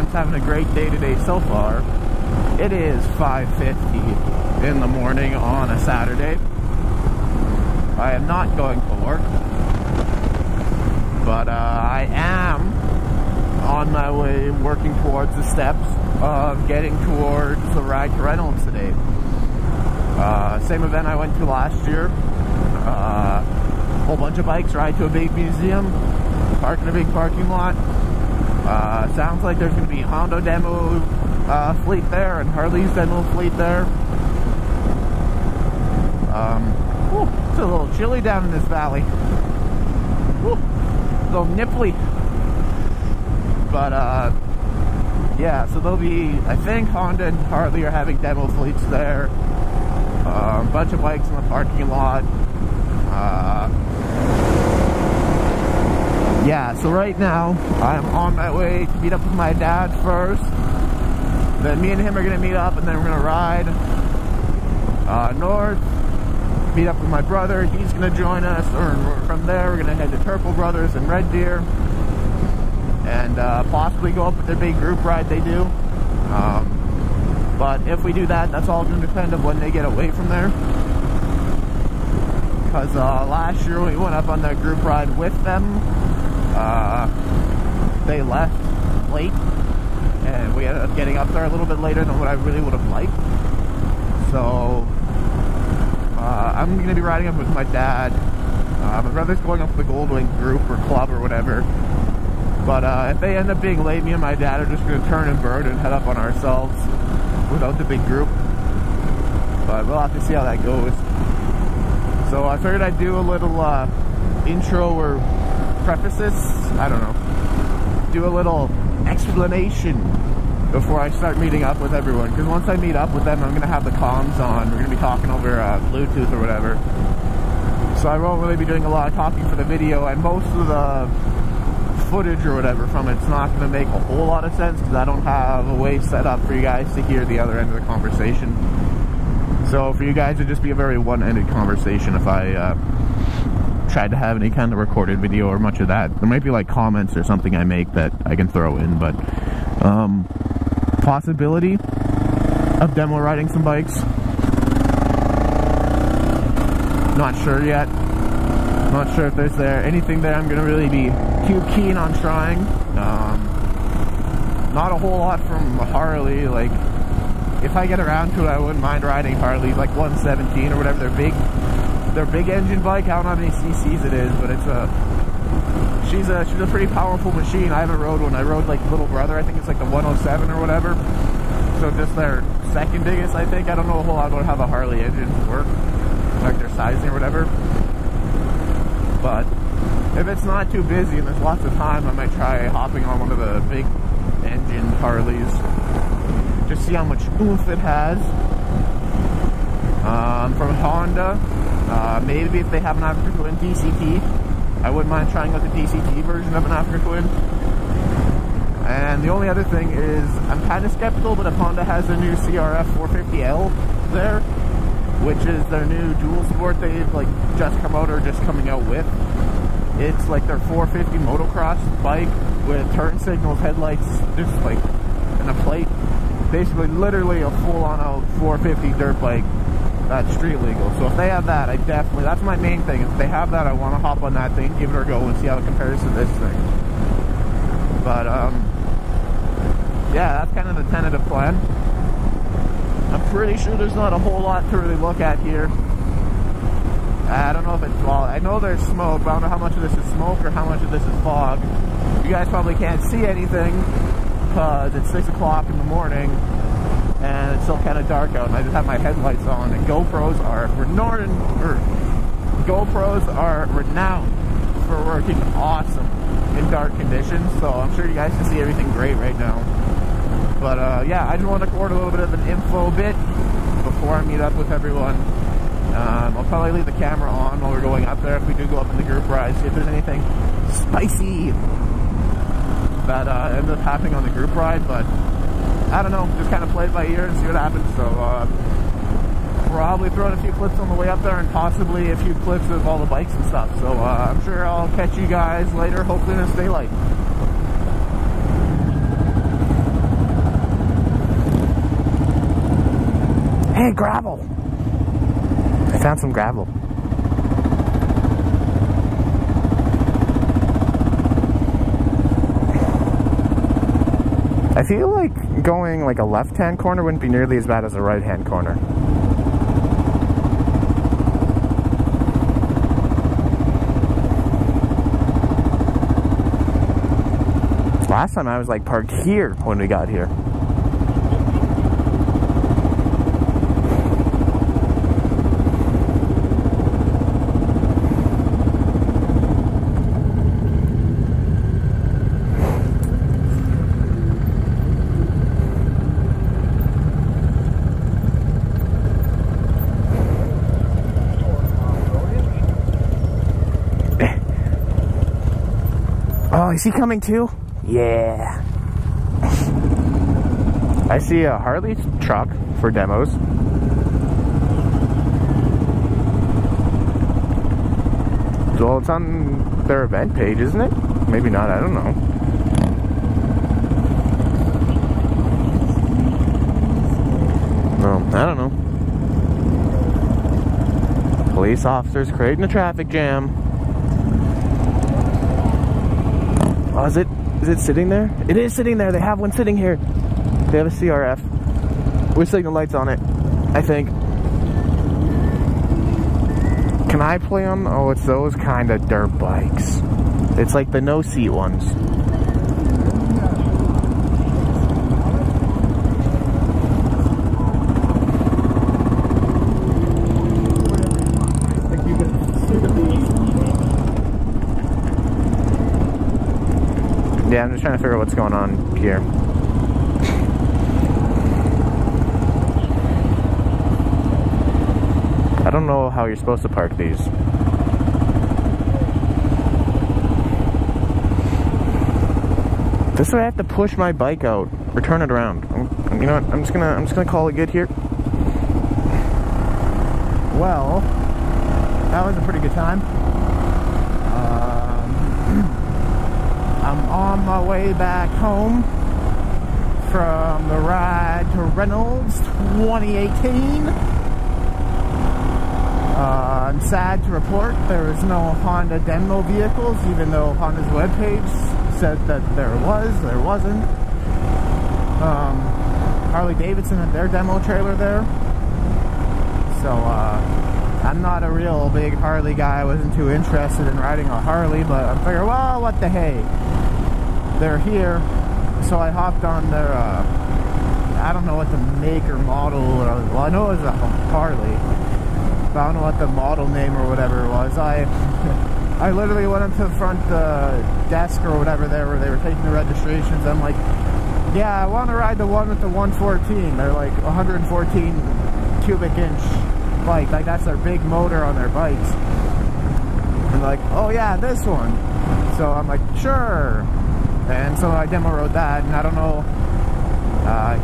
everyone's having a great day today so far. It is 5:50 in the morning on a Saturday. I am not going to work, but I am on my way working towards the steps of getting towards the Ride To Reynolds today. Same event I went to last year. Whole bunch of bikes, ride to a big museum, park in a big parking lot. Sounds like there's going to be Honda demo fleet there and Harley's demo fleet there. It's a little chilly down in this valley. A little nipply. But yeah, so there'll be, I think Honda and Harley are having demo fleets there. A bunch of bikes in the parking lot. Yeah, so right now I'm on my way to meet up with my dad first. Then me and him are gonna meet up, and then we're gonna ride north, meet up with my brother. He's gonna join us, or from there we're gonna head to Turple Brothers and Red Deer, and possibly go up with their big group ride they do. But if we do that, that's all gonna depend on when they get away from there. Because last year we went up on that group ride with them. They left late, and we ended up getting up there a little bit later than what I really would have liked. So I'm going to be riding up with my dad. My brother's going up with the Goldwing group or club or whatever. But if they end up being late, me and my dad are just going to turn and burn and head up on ourselves without the big group. But we'll have to see how that goes. So I figured I'd do a little intro or prefaces, I don't know, do a little explanation before I start meeting up with everyone, because once I meet up with them I'm going to have the comms on. We're going to be talking over Bluetooth or whatever, so I won't really be doing a lot of talking for the video, and most of the footage or whatever from it's not going to make a whole lot of sense because I don't have a way set up for you guys to hear the other end of the conversation. So for you guys, it'd just be a very one-ended conversation if I tried to have any kind of recorded video or much of that. There might be like comments or something I make that I can throw in, but possibility of demo riding some bikes. Not sure yet. Not sure if there's anything there I'm gonna really be too keen on trying. Not a whole lot from Harley. Like, if I get around to it, I wouldn't mind riding Harley, like 117 or whatever. Their big engine bike. I don't know how many cc's it is, but it's she's a pretty powerful machine. I haven't rode one. I rode like Little Brother. I think it's like the 107 or whatever. So just their second biggest, I think. I don't know a whole lot about how the Harley engines work, like their sizing or whatever. But if it's not too busy and there's lots of time, I might try hopping on one of the big engine Harleys. Just see how much oomph it has. From Honda, maybe if they have an Africa Twin DCT, I wouldn't mind trying out the DCT version of an Africa Twin. And the only other thing is, I'm kind of skeptical, but if Honda has a new CRF 450L there, which is their new dual sport they've like just come out or just coming out with. It's like their 450 motocross bike with turn signals, headlights, just like, and a plate. Basically, literally a full-on out 450 dirt bike that's street legal. So if they have that, that's my main thing. If they have that, I want to hop on that thing, give it a go, and see how it compares to this thing. But, yeah, that's kind of the tentative plan. I'm pretty sure there's not a whole lot to really look at here. I don't know if it's, well, I know there's smoke, but I don't know how much of this is smoke or how much of this is fog. You guys probably can't see anything because it's 6 o'clock in the morning and it's still kind of dark out, and I just have my headlights on. And GoPros are renowned for working awesome in dark conditions, so I'm sure you guys can see everything great right now. But yeah, I just want to record a little bit of an info bit before I meet up with everyone. I'll probably leave the camera on while we're going up there if we do go up in the group ride, see if there's anything spicy that ends up happening on the group ride. But I don't know, just kind of play it by ear and see what happens. So probably throwing a few clips on the way up there, and possibly a few clips of all the bikes and stuff. So I'm sure I'll catch you guys later, hopefully in this daylight. Hey, gravel! I found some gravel. I feel like going like a left-hand corner wouldn't be nearly as bad as a right-hand corner. Last time I was like parked here when we got here. Oh, is he coming too? Yeah. I see a Harley truck for demos. Well, it's on their event page, isn't it? Maybe not, I don't know. Well, I don't know. Police officers creating a traffic jam. Oh, is it sitting there? It is sitting there. They have one sitting here. They have a CRF with signal lights on it, I think. Can I play on? Oh, it's those kind of dirt bikes. It's like the no-seat ones. Yeah, I'm just trying to figure out what's going on here. I don't know how you're supposed to park these. This way I have to push my bike out or turn it around. You know what? I'm just gonna call it good here. Well, that was a pretty good time. I'm on my way back home from the Ride to Reynolds 2018. I'm sad to report there is no Honda demo vehicles, even though Honda's webpage said that there wasn't. Harley Davidson had their demo trailer there. So, I'm not a real big Harley guy. I wasn't too interested in riding a Harley, but I figured, well, what the hey. They're here, so I hopped on their, I don't know what the make or model, well, I know it was a Harley, but I don't know what the model name or whatever it was. I literally went up to the front desk or whatever there where they were taking the registrations. I'm like, yeah, I want to ride the one with the 114. They're like 114 cubic inch bike, like that's their big motor on their bikes. And like, oh yeah, this one. So I'm like, sure. And so I demo rode that, and I don't know,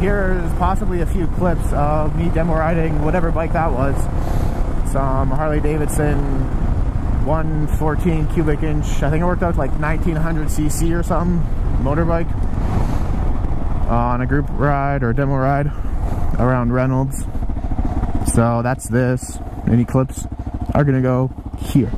here's possibly a few clips of me demo riding whatever bike that was. Some Harley Davidson 114 cubic inch, I think it worked out like 1900cc or something, motorbike, on a group ride or a demo ride around Reynolds. So that's this. Any clips are gonna go here.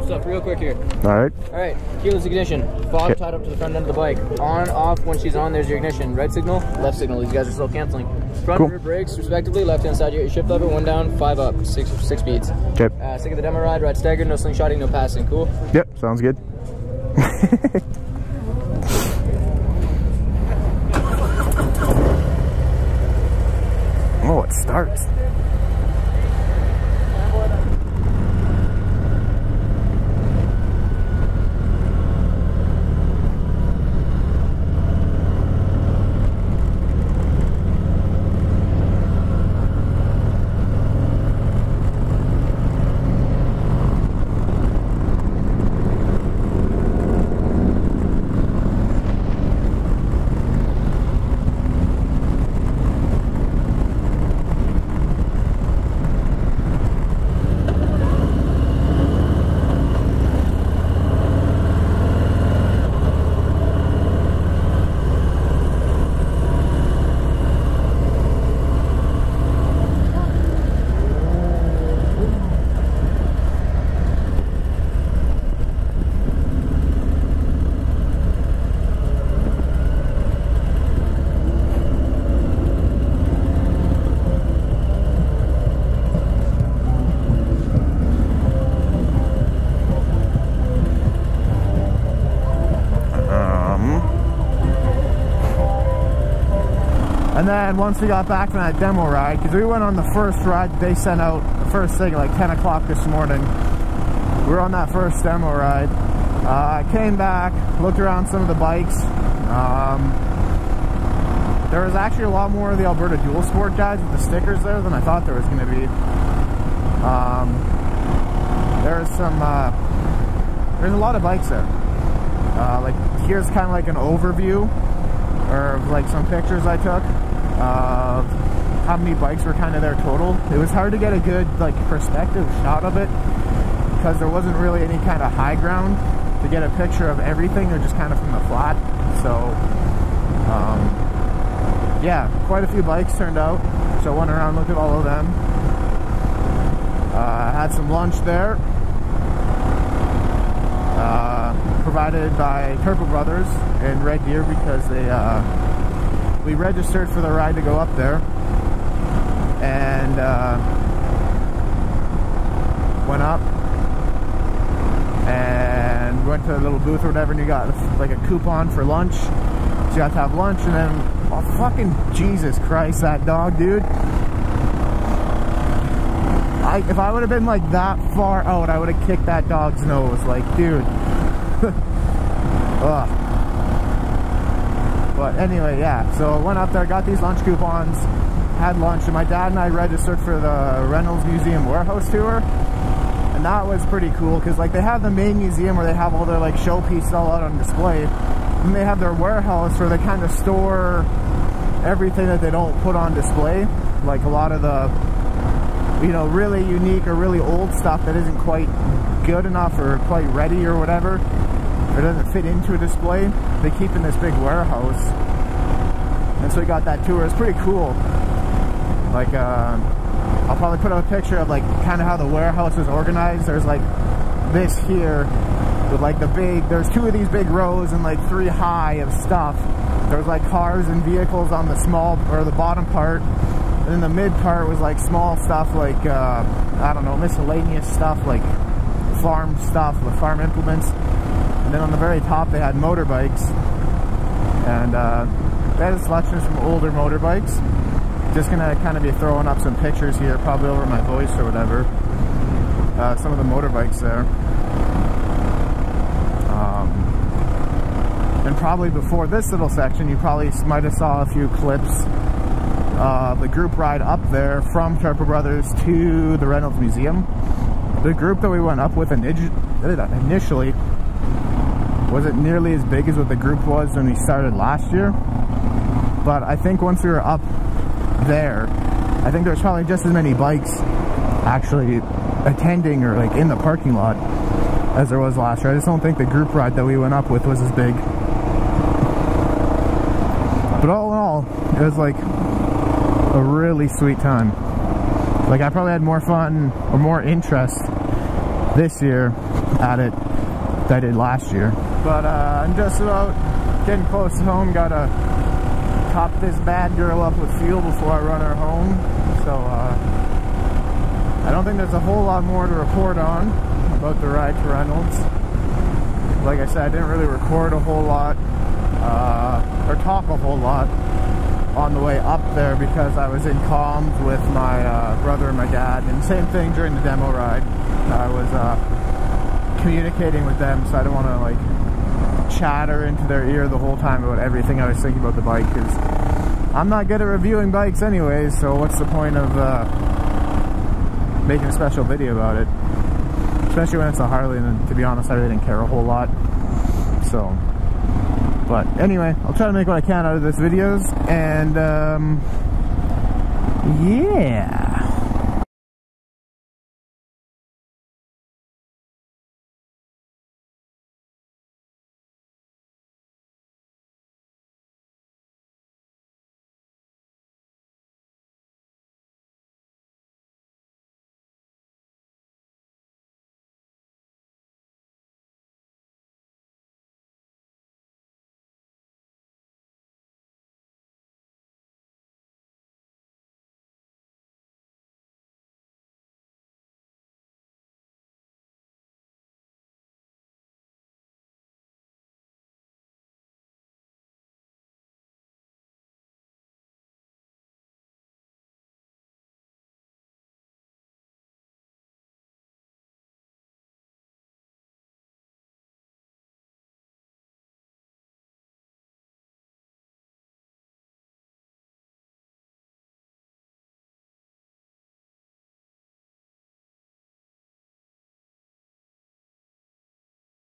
Stuff real quick here. Alright, keyless ignition, fob tied up to the front end of the bike, on, off. When she's on, there's your ignition, red signal, left signal. These guys are still canceling. Front and rear brakes respectively, left hand side you get your shift lever, 1 down, 5 up, 6 speeds. Okay. Sick of the demo ride, ride staggered, no slingshotting, no passing. Cool? Yep, sounds good. Oh, it starts. And then once we got back from that demo ride, because we went on the first ride they sent out, the first thing, like 10 o'clock this morning. We were on that first demo ride. I came back, looked around some of the bikes. There was actually a lot more of the Alberta Dual Sport guys with the stickers there than I thought there was going to be. There's a lot of bikes there. Like, here's kind of like an overview, or like some pictures I took of how many bikes were kind of there total. It was hard to get a good like perspective shot of it because there wasn't really any kind of high ground to get a picture of everything. They're just kind of from the flat. So yeah, quite a few bikes turned out. So I went around, looked at all of them. Had some lunch there. Provided by Turbo Brothers in Red Deer because they we registered for the ride to go up there, and went up and went to a little booth or whatever, and you got like a coupon for lunch, so you got to have lunch. And then, oh fucking Jesus Christ, that dog, dude. If I would have been like that far out, I would have kicked that dog's nose. Like, dude. Ugh. But anyway, yeah, so I went up there, got these lunch coupons, had lunch, and my dad and I registered for the Reynolds Museum warehouse tour. And that was pretty cool because like they have the main museum where they have all their like showpieces all out on display, and they have their warehouse where they kind of store everything that they don't put on display, like a lot of the, you know, really unique or really old stuff that isn't quite good enough or quite ready or whatever, or doesn't fit into a display, they keep in this big warehouse. And so we got that tour. It's pretty cool. Like I'll probably put up a picture of like kind of how the warehouse is organized. There's like this here with like the big, there's two of these big rows and like 3 high of stuff. There's like cars and vehicles on the small or the bottom part, and then the mid part was like small stuff like I don't know, miscellaneous stuff like farm stuff with farm implements. And then on the very top they had motorbikes, and they had a selection of some older motorbikes. Just gonna kind of be throwing up some pictures here, probably over my voice or whatever. Some of the motorbikes there. And probably before this little section, you probably might have saw a few clips of the group ride up there from Turbo Brothers to the Reynolds Museum. The group that we went up with initially wasn't nearly as big as what the group was when we started last year. But I think once we were up there, I think there's probably just as many bikes actually attending or like in the parking lot as there was last year. I just don't think the group ride that we went up with was as big. But all in all, it was like a really sweet time. Like I probably had more fun or more interest this year at it than I did last year. But I'm just about getting close to home. Gotta top this bad girl up with fuel before I run her home. So I don't think there's a whole lot more to report on about the Ride to Reynolds. Like I said, I didn't really record a whole lot or talk a whole lot on the way up there because I was in comms with my brother and my dad, and same thing during the demo ride. I was communicating with them, so I don't want to like chatter into their ear the whole time about everything I was thinking about the bike, because I'm not good at reviewing bikes anyways, so what's the point of making a special video about it, especially when it's a Harley, and to be honest I really didn't care a whole lot. So but anyway, I'll try to make what I can out of this videos, and yeah.